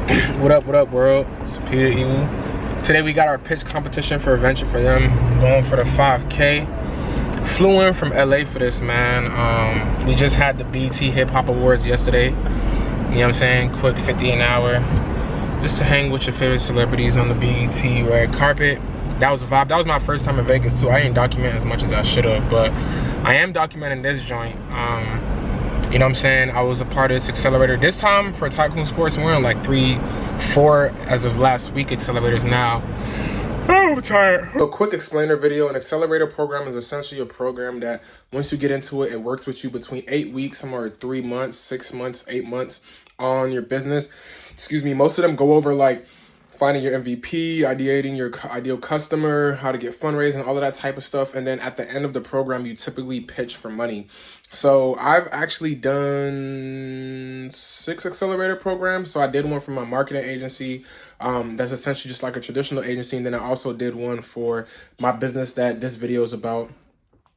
What up, world? It's Peter Eagle. Today we got our pitch competition for a venture for them, going for the 5K. Flew in from LA for this, man. We just had the BET Hip Hop Awards yesterday. You know what I'm saying? Quick 50 an hour. Just to hang with your favorite celebrities on the BET red carpet. That was a vibe. That was my first time in Vegas too. I didn't document as much as I should have, but I am documenting this joint. You know what I'm saying? I was a part of this accelerator. This time for Tykoon Sports, we're on like 3, 4 as of last week accelerators now. Oh, I'm tired. So quick explainer video. An accelerator program is essentially a program that once you get into it, it works with you between 8 weeks, somewhere 3 months, 6 months, 8 months on your business. Excuse me. Most of them go over like finding your MVP, ideating your ideal customer, how to get fundraising, all of that type of stuff. And then at the end of the program, you typically pitch for money. So I've actually done 6 accelerator programs. So I did one for my marketing agency. That's essentially just like a traditional agency. And then I also did one for my business that this video is about,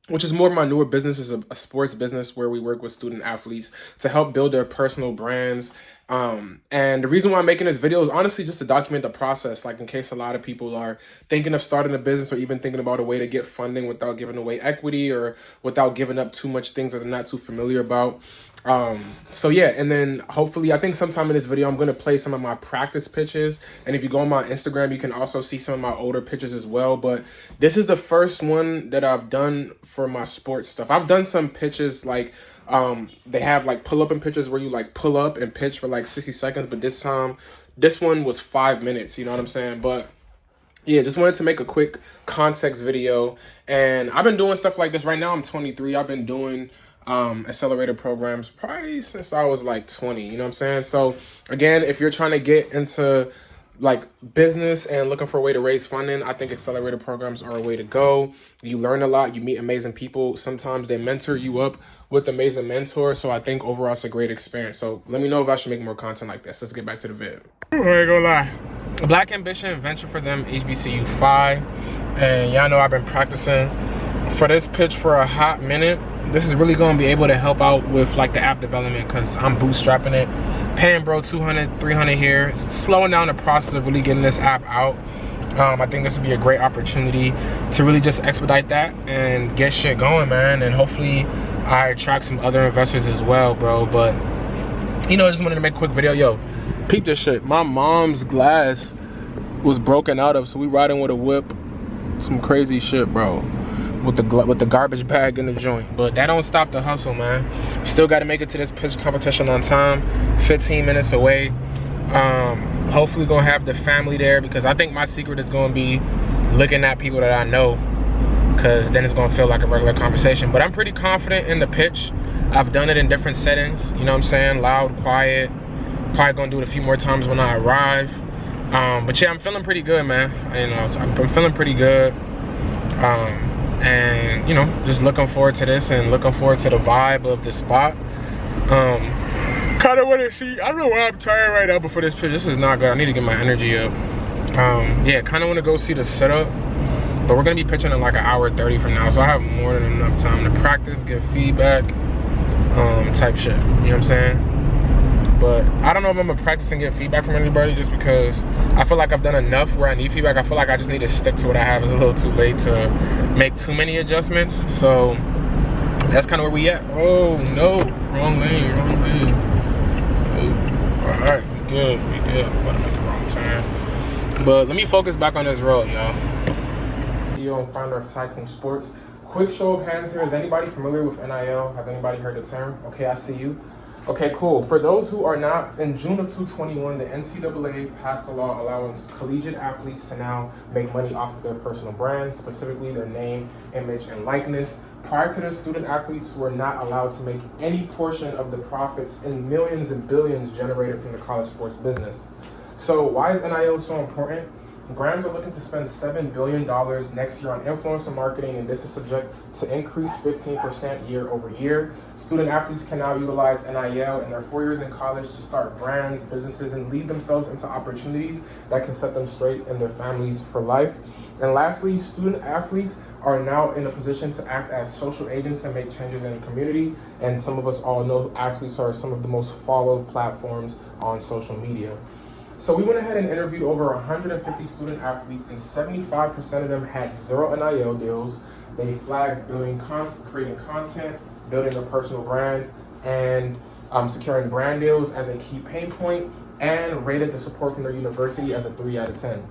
which is more of my newer business. Is a sports business where we work with student athletes to help build their personal brands. And the reason why I'm making this video is honestly just to document the process, like in case a lot of people are thinking of starting a business or even thinking about a way to get funding without giving away equity or without giving up too much things that they're not too familiar about. So yeah, and then hopefully I think sometime in this video I'm going to play some of my practice pitches, and if you go on my Instagram you can also see some of my older pitches as well. But this is the first one that I've done for my sports stuff. I've done some pitches like they have like pull up and pitches where you like pull up and pitch for like 60 seconds, but this one was 5 minutes, you know what I'm saying? But yeah, just wanted to make a quick context video. And I've been doing stuff like this. Right now I'm 23. I've been doing accelerator programs probably since I was like 20, you know what I'm saying? So again, if you're trying to get into like business and looking for a way to raise funding, I think accelerator programs are a way to go. You learn a lot, you meet amazing people. Sometimes they mentor you up with amazing mentors. So I think overall it's a great experience. So let me know if I should make more content like this. Let's get back to the vid. I ain't gonna lie. Black Ambition Venture for them, HBCU 5. And y'all know I've been practicing for this pitch for a hot minute. This is really going to be able to help out with like the app development because I'm bootstrapping it, paying bro 200, 300 here. It's slowing down the process of really getting this app out. I think this would be a great opportunity to really just expedite that and get shit going, man. And hopefully I attract some other investors as well, bro. But you know, I just wanted to make a quick video. Yo, peep this shit. My mom's glass was broken out of, so we riding with a whip. Some crazy shit, bro. With the garbage bag in the joint. But that don't stop the hustle, man. Still got to make it to this pitch competition on time. 15 minutes away. Hopefully gonna have the family there, because I think my secret is gonna be looking at people that I know, because then it's gonna feel like a regular conversation. But I'm pretty confident in the pitch. I've done it in different settings, you know what I'm saying? Loud, quiet. Probably gonna do it a few more times when I arrive. But yeah, I'm feeling pretty good, man. You know, so I'm feeling pretty good. And you know, just looking forward to this and looking forward to the vibe of the spot. Kind of want to see, I don't know why I'm tired right now before this pitch. This is not good. I need to get my energy up. Yeah, kind of want to go see the setup, but we're gonna be pitching in like an hour 30 from now, so I have more than enough time to practice, get feedback, type shit, you know what I'm saying? But I don't know if I'm gonna practice and get feedback from anybody, just because I feel like I've done enough where I need feedback. I feel like I just need to stick to what I have. It's a little too late to make too many adjustments. So that's kind of where we at. Oh no, wrong lane, wrong lane. Oh, all right, we good. I'm about to make a wrong turn. But let me focus back on this road, y'all. CEO and founder of Tykoon Sports. Quick show of hands here. Is anybody familiar with NIL? Have anybody heard the term? Okay, I see you. Okay, cool. For those who are not, in June of 2021, the NCAA passed a law allowing collegiate athletes to now make money off of their personal brand, specifically their name, image, and likeness. Prior to this, student athletes were not allowed to make any portion of the profits in millions and billions generated from the college sports business. So why is NIL so important? Brands are looking to spend $7 billion next year on influencer marketing, and this is subject to increase 15% year over year. Student athletes can now utilize NIL in their 4 years in college to start brands, businesses, and lead themselves into opportunities that can set them straight and their families for life. And lastly, student athletes are now in a position to act as social agents and make changes in the community. And some of us all know athletes are some of the most followed platforms on social media. So we went ahead and interviewed over 150 student athletes, and 75% of them had 0 NIL deals. They flagged creating content, building a personal brand, and securing brand deals as a key pain point, and rated the support from their university as a 3 out of 10.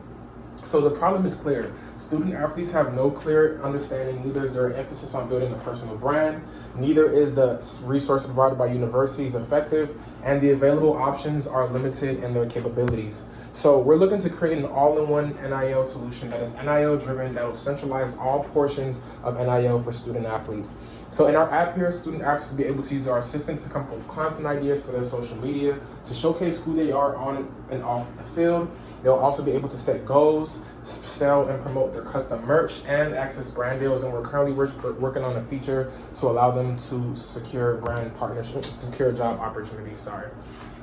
So the problem is clear. Student athletes have no clear understanding, neither is there emphasis on building a personal brand, neither is the resource provided by universities effective, and the available options are limited in their capabilities. So we're looking to create an all-in-one NIL solution that is NIL driven, that will centralize all portions of NIL for student athletes. So in our app here, student athletes will be able to use our assistant to come up with content ideas for their social media, to showcase who they are on and off the field. They'll also be able to set goals, sell and promote their custom merch, and access brand deals. And we're currently working on a feature to allow them to secure brand partnerships, secure job opportunities,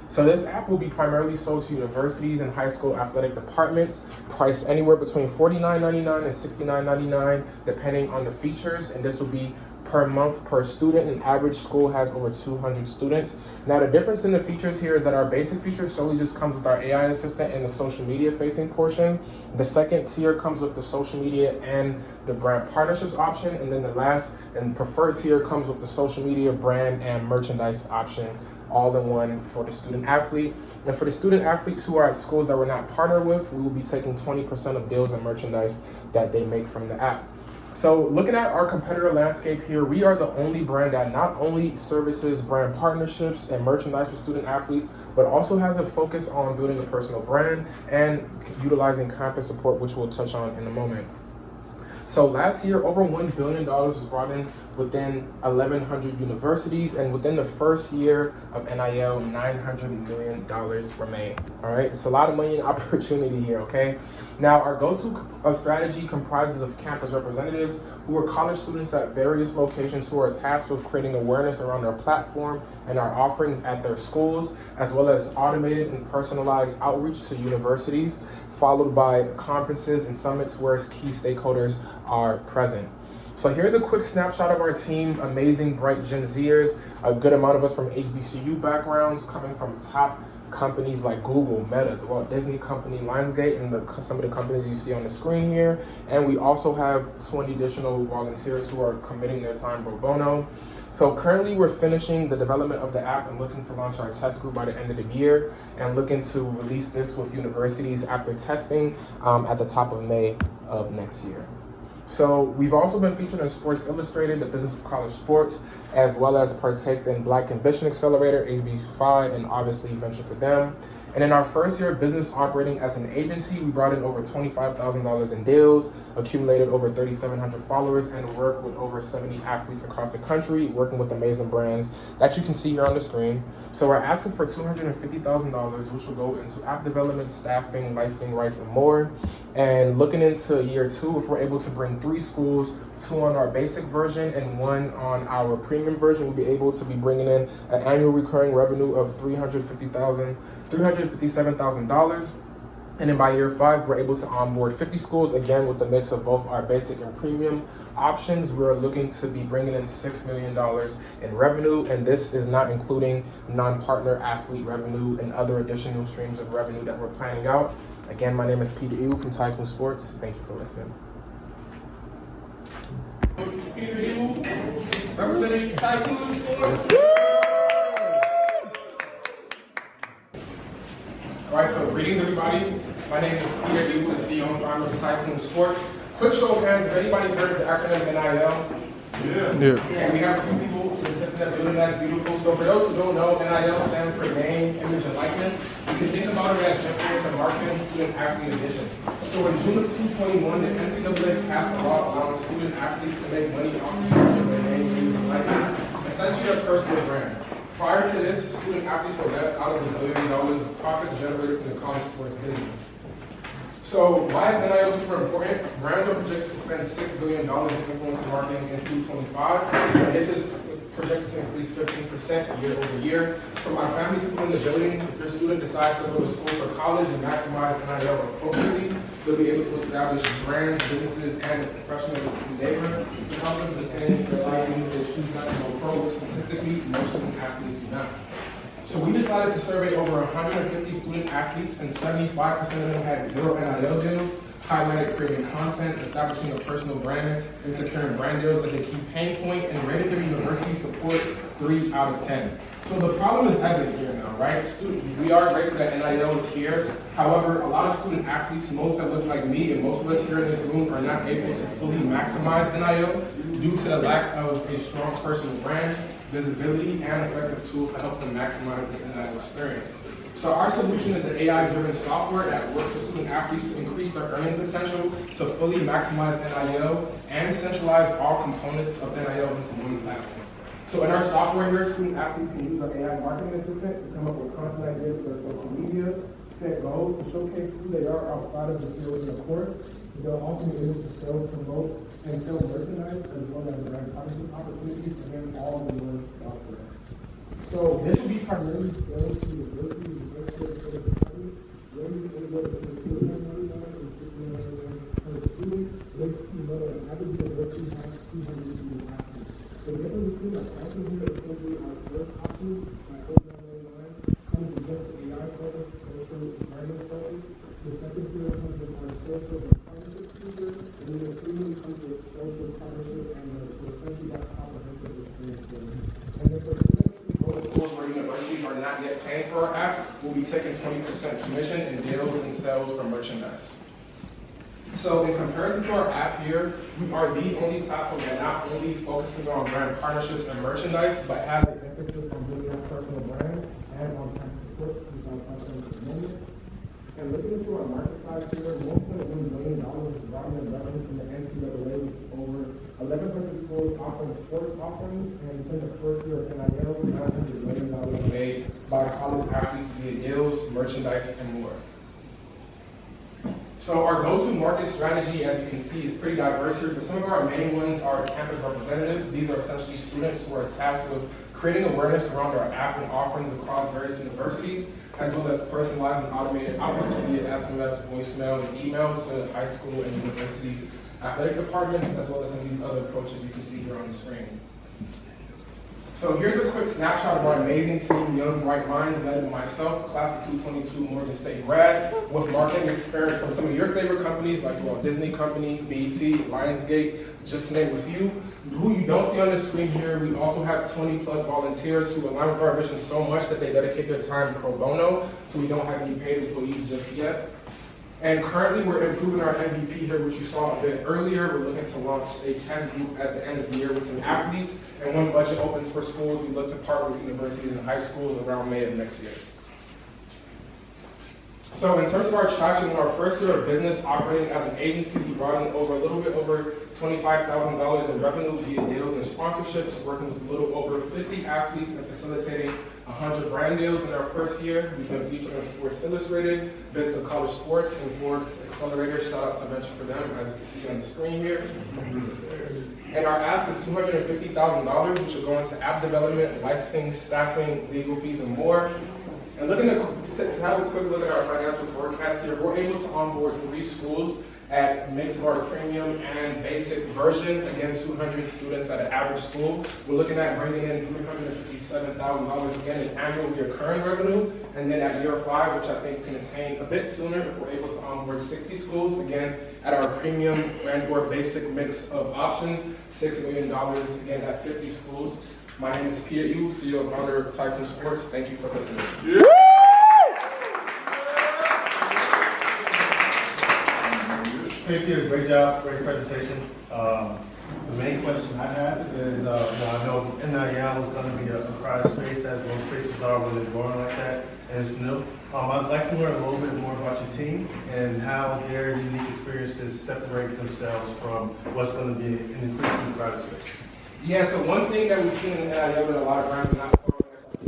So this app will be primarily sold to universities and high school athletic departments, priced anywhere between $49.99 and $69.99, depending on the features. And this will be per month per student. An average school has over 200 students. Now the difference in the features here is that our basic feature solely just comes with our AI assistant and the social media facing portion. The second tier comes with the social media and the brand partnerships option. And then the last and preferred tier comes with the social media, brand, and merchandise option, all in one for the student athlete. And for the student athletes who are at schools that we're not partnered with, we will be taking 20% of deals and merchandise that they make from the app. So looking at our competitor landscape here, we are the only brand that not only services brand partnerships and merchandise for student athletes, but also has a focus on building a personal brand and utilizing campus support, which we'll touch on in a moment. So last year, over $1 billion was brought in within 1,100 universities, and within the first year of NIL, $900 million remain. All right, it's a lot of money and opportunity here, okay? Now, our go-to strategy comprises of campus representatives who are college students at various locations who are tasked with creating awareness around our platform and our offerings at their schools, as well as automated and personalized outreach to universities, followed by conferences and summits where key stakeholders are present. So here's a quick snapshot of our team. Amazing, bright Gen Zers, a good amount of us from HBCU backgrounds, coming from top companies like Google, Meta, the Walt Disney Company, Lionsgate, and some of the companies you see on the screen here. And we also have 20 additional volunteers who are committing their time pro bono. So currently we're finishing the development of the app and looking to launch our test group by the end of the year, and looking to release this with universities after testing at the top of May of next year. So we've also been featured in Sports Illustrated, the Business of College Sports, as well as partake in Black Ambition Accelerator, HB5, and obviously Venture for Them. And in our first year of business operating as an agency, we brought in over $25,000 in deals, accumulated over 3,700 followers, and worked with over 70 athletes across the country, working with amazing brands that you can see here on the screen. So we're asking for $250,000, which will go into app development, staffing, licensing rights, and more. And looking into year 2, if we're able to bring 3 schools, 2 on our basic version and 1 on our premium version, we'll be able to be bringing in an annual recurring revenue of $357,000. And then by year 5, we're able to onboard 50 schools, again with the mix of both our basic and premium options. We're looking to be bringing in $6 million in revenue, and this is not including non-partner athlete revenue and other additional streams of revenue that we're planning out. Again, my name is Peter Ew from Tykoon Sports. Thank you for listening. Peter Ew, representing Tykoon Sports. All right, so greetings everybody. My name is Peter Ew, the CEO and founder of Tykoon Sports. Quick show of hands, have anybody heard of the acronym NIL? Yeah. We have 2 people that doing that beautiful. So for those who don't know, NIL stands for name, image, and likeness. You can think about it as influencer marketing, student athlete edition. So in June of 2021, the NCAA passed a law allowing student athletes to make money off the use of their name, image, and likeness, essentially a personal brand. Prior to this, student athletes were left out of the billions of dollars of profits generated from the college sports business. So why is NIL super important? Brands are projected to spend $6 billion in influencer marketing in 2025, and this is projected to increase 15% year over year. For my family people in the building, if your student decides to go to school for college and maximize NIL appropriately, they'll be able to establish brands, businesses, and professional endeavors to help them sustain their life and their achieve national pro, which statistically most student athletes do not. So we decided to survey over 150 student athletes, and 75% of them had 0 NIL deals, highlighted creating content, establishing a personal brand, and securing brand deals as a key pain point, and rated their university support 3 out of 10. So the problem is evident here now, right? We are grateful that NIL is here. However, a lot of student athletes, most that look like me and most of us here in this room, are not able to fully maximize NIL due to the lack of a strong personal brand, visibility, and effective tools to help them maximize this NIL experience. So our solution is an AI-driven software that works with student athletes to increase their earning potential, to fully maximize NIL, and centralize all components of NIL into one platform. So in our software here, student athletes can use our AI marketing assistant to come up with content ideas for their social media, set goals, to showcase who they are outside of the field and the court. They'll also be able to sell, promote, and sell merchandise, as well as brand partnership opportunities, and all in one software. So this will be primarily sold to universities, departments, where you can go to the field and $6 per student. Basically, an average university has 200 student athletes. So the difference between our pricing here is simply our first option, my $4.99, comes with just the AI focus, social environment focus. The second tier comes with our social and partnership feature, and then the premium comes with social partnership and so essentially that comprehensive experience for them. And then for schools where universities are not yet paying for our app, we'll be taking 20% commission in deals and sales for merchandise. So in comparison to our app here, we are the only platform that not only focuses on brand partnerships and merchandise, but has an emphasis on building a personal brand and on tech support, which I'll touch on in a moment. And looking into our market size here, $1.1 million is brought in revenue from the NCAA, with over 1,100 schools offering sports offerings, and within the first year of NIL, $900 million made by college athletes via deals, merchandise, and more. So our go-to market strategy, as you can see, is pretty diverse here, but some of our main ones are campus representatives. These are essentially students who are tasked with creating awareness around our app and offerings across various universities, as well as personalized and automated outreach via SMS, voicemail, and email to high school and universities, athletic departments, as well as some of these other approaches you can see here on the screen. So here's a quick snapshot of our amazing team, young, bright minds, led by myself, class of 2022 Morgan State grad, with marketing experience from some of your favorite companies like Walt Disney Company, BET, Lionsgate, just to name a few. Who you don't see on the screen here, we also have 20 plus volunteers who align with our vision so much that they dedicate their time pro bono, so we don't have any paid employees just yet. And currently we're improving our MVP here, which you saw a bit earlier. We're looking to launch a test group at the end of the year with some athletes. And when budget opens for schools, we look to partner with universities and high schools around May of next year. So in terms of our traction, in our first year of business operating as an agency, we brought in a little bit over $25,000 in revenue via deals and sponsorships, working with a little over 50 athletes and facilitating 100 brand deals in our first year. We've been featured in Sports Illustrated, Bits of College Sports, and Forbes Accelerator. Shout out to Venture for them, as you can see on the screen here. And our ask is $250,000, which will go into app development, licensing, staffing, legal fees, and more. And looking to have a quick look at our financial forecast here, we're able to onboard 3 schools at a mix of our premium and basic version. Again, 200 students at an average school. We're looking at bringing in $357,000 again in annual recurring revenue. And then at year 5, which I think can attain a bit sooner if we're able to onboard 60 schools, again, at our premium and or basic mix of options, $6 million again at 50 schools. My name is Peter Yu, CEO and founder of Tykoon Sports. Thank you for listening. Yeah. Thank you, great job, great presentation. The main question I have is, I know NIL is going to be a crowded space, as most spaces are when they're growing like that, and it's new. I'd like to learn a little bit more about your team and how their unique experiences separate themselves from what's going to be an increasingly crowded space. Yeah, so one thing that we've seen in NIL that a lot of brands are not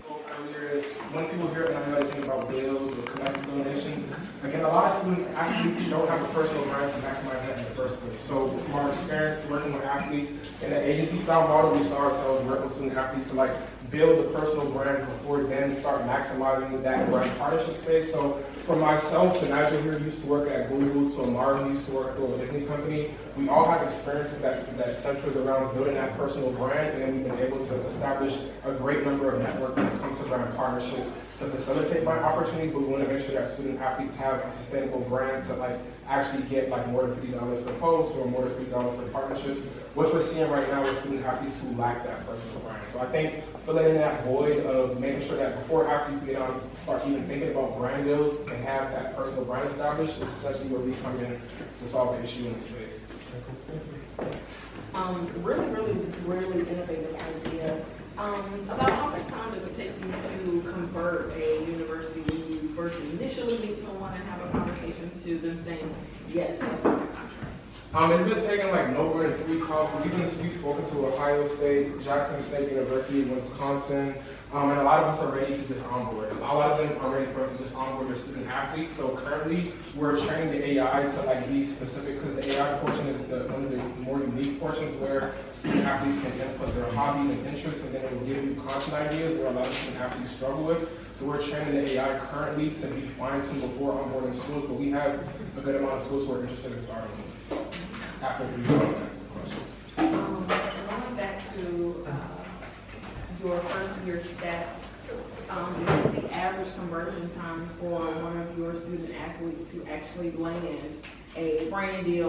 told earlier is when people hear NIL, they think about deals or collective donations. Again, a lot of student athletes don't have a personal brand to maximize that in the first place. So from our experience working with athletes in an agency style model, we saw ourselves working with student athletes to like build the personal brands before then start maximizing that brand partnership space. So for myself, and Nigel here used to work at Google, to Amari who used to work for a Disney company, we all have experiences that centers around building that personal brand, and then we've been able to establish a great number of networks when it comes to brand partnerships to facilitate brand opportunities, but we want to make sure that student athletes have a sustainable brand to like actually get like more than $50 per post or more than $50 for partnerships. What we're seeing right now is student athletes who lack that personal brand. So I think filling in that void of making sure that before athletes get on, start even thinking about brand deals and have that personal brand established is essentially where we come in to solve the issue in the space. Really innovative idea. About how much time does it take you to convert a university when you first initially meet someone and have a conversation to them saying, yes, let's sign a contract? It's been taking like no more than 3 calls. So we've spoken to Ohio State, Jackson State University, Wisconsin, and a lot of us are ready to just onboard. A lot of them are ready for us to just onboard their student athletes. So currently, we're training the AI to like be specific because the AI portion is one of the more unique portions where student athletes can input their hobbies and interests, and then it will give you content ideas where a lot of student athletes struggle with. So we're training the AI currently to be fine-tuned before onboarding schools, but we have a good amount of schools who are interested in starting with us after we answer questions. Going back to your first year stats, what is the average conversion time for one of your student athletes to actually land a brand deal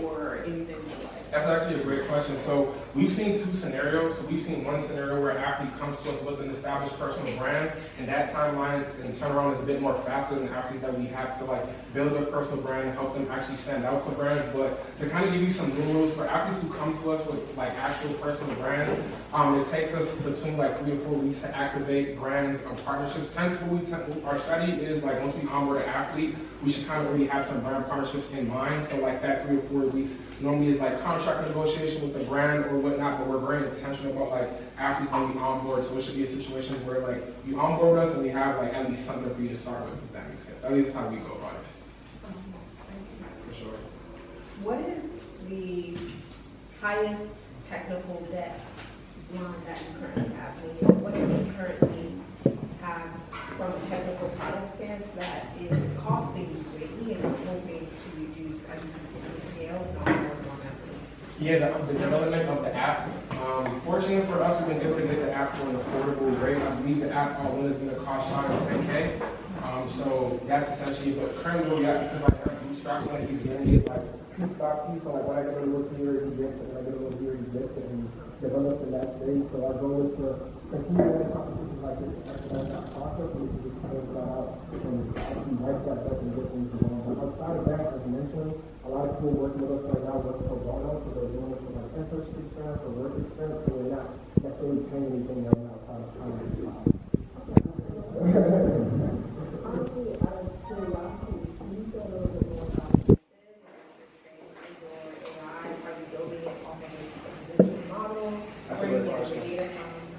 or anything like that? That's actually a great question. So we've seen 2 scenarios. So we've seen one scenario where an athlete comes to us with an established personal brand, and that timeline and turnaround is a bit more faster than athletes that we have to like build a personal brand and help them actually stand out to brands. But to kind of give you some new rules for athletes who come to us with like actual personal brands, it takes us between like 3 or 4 weeks to activate brands or partnerships. Our study is like once we onboard an athlete, we should kind of already have some brand partnerships in mind. So like that 3 or 4 weeks normally is like contract negotiation with the brand or whatnot, but we're very intentional about like athletes when we onboard. So it should be a situation where like you onboard us and we have like at least something for you to start with, if that makes sense. At least that's how we go about it. For sure. What is the highest technical debt line that you currently have? Meaning, what do you currently have from a technical product stand that is costing you greatly and hoping to reduce as you continue to scale and onboard more members? Yeah, the development of the app. Fortunately for us, we've been able to get the app for an affordable rate. I believe the app all in is going to cost shy of $10K. So that's essentially, but currently where we're at, because like our bootstrap, like he's going to get like piece by piece. So like when I get a little here, he gets it. When I get a little here, he gets it, and develops in that stage. So our goal is to continue having competitions like this, expedite that process, and we can just kind of that out and actually wipe that up and get things going. But outside of that, as mentioned, a lot of people working with us right now work pro bono, so they're doing it for like internship experience or work experience, so we're not necessarily paying anything right now outside of time. Honestly, out of curiosity, can you say a little bit more about your AI? Are you building it off of an existing model? That's a good question.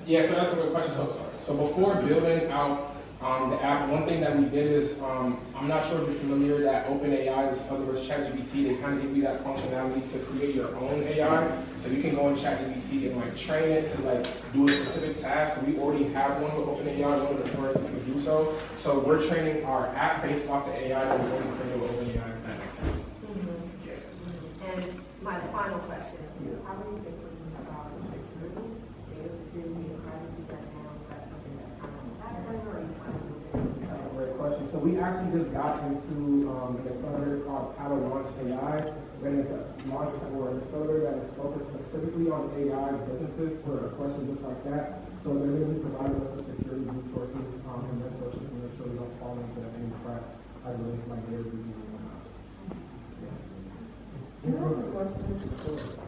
Yeah, so that's a good question. So before building out the app, one thing that we did is, I'm not sure if you're familiar that OpenAI, in other words ChatGPT, they kind of give you that functionality to create your own AI. So you can go in ChatGPT and like train it to like do a specific task. So we already have one with OpenAI, one of the first to do so. So we're training our app based off the AI that we already created with OpenAI, if that makes sense. Mm-hmm. Yeah. And my final question, how are you thinking about security, data security, and privacy right now? Is that something that's kind of on the back burner, or are you trying to do it? That's a great question. So we actually just got into an accelerator called How to Launch AI. And it's a launch for an accelerator that is focused specifically on AI businesses for a question just like that. So they're going to be providing us with security resources and mentorship to make sure we don't fall into any cracks as it relates to like data review and whatnot.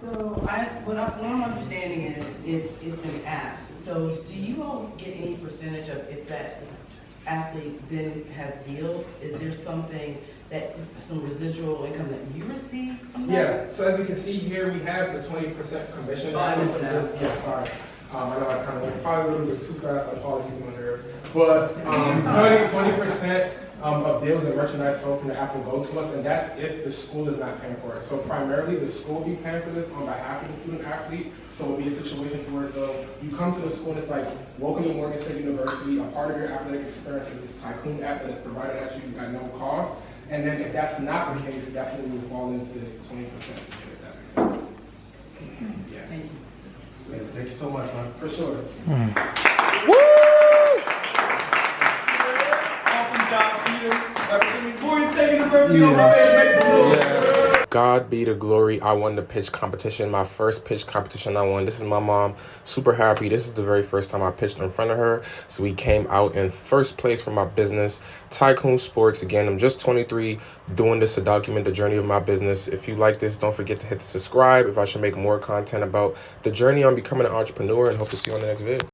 So what I'm understanding is it's an app. So do you all get any percentage of if that athlete then has deals? Is there something that some residual income that you receive from that? Yeah. So as you can see here, we have the 20% commission. I understand. Yeah, sorry. I know I kind of went probably a little bit too fast. Apologies, my nerves. But 20%. of deals and merchandise sold from the app will go to us, and that's if the school is not paying for it. So primarily, the school will be paying for this on behalf of the student athlete. So it will be a situation to where though you come to the school and it's like, welcome to Morgan State University. A part of your athletic experience is this Tykoon app that is provided at you at no cost. And then if that's not the case, that's when we will fall into this 20% split, if that makes sense. Yeah. Thank you. Thank you so much, man. For sure. Awesome job, Peter. Representing Morgan State University on my page. Make some noise. God be the glory. I won the pitch competition, my first pitch competition I won. This is my mom, super happy. This is the very first time I pitched in front of her. So we came out in first place for my business, Tykoon Sports. Again, I'm just 23, doing this to document the journey of my business. If you like this, don't forget to hit the subscribe if I should make more content about the journey on becoming an entrepreneur, and hope to see you on the next video.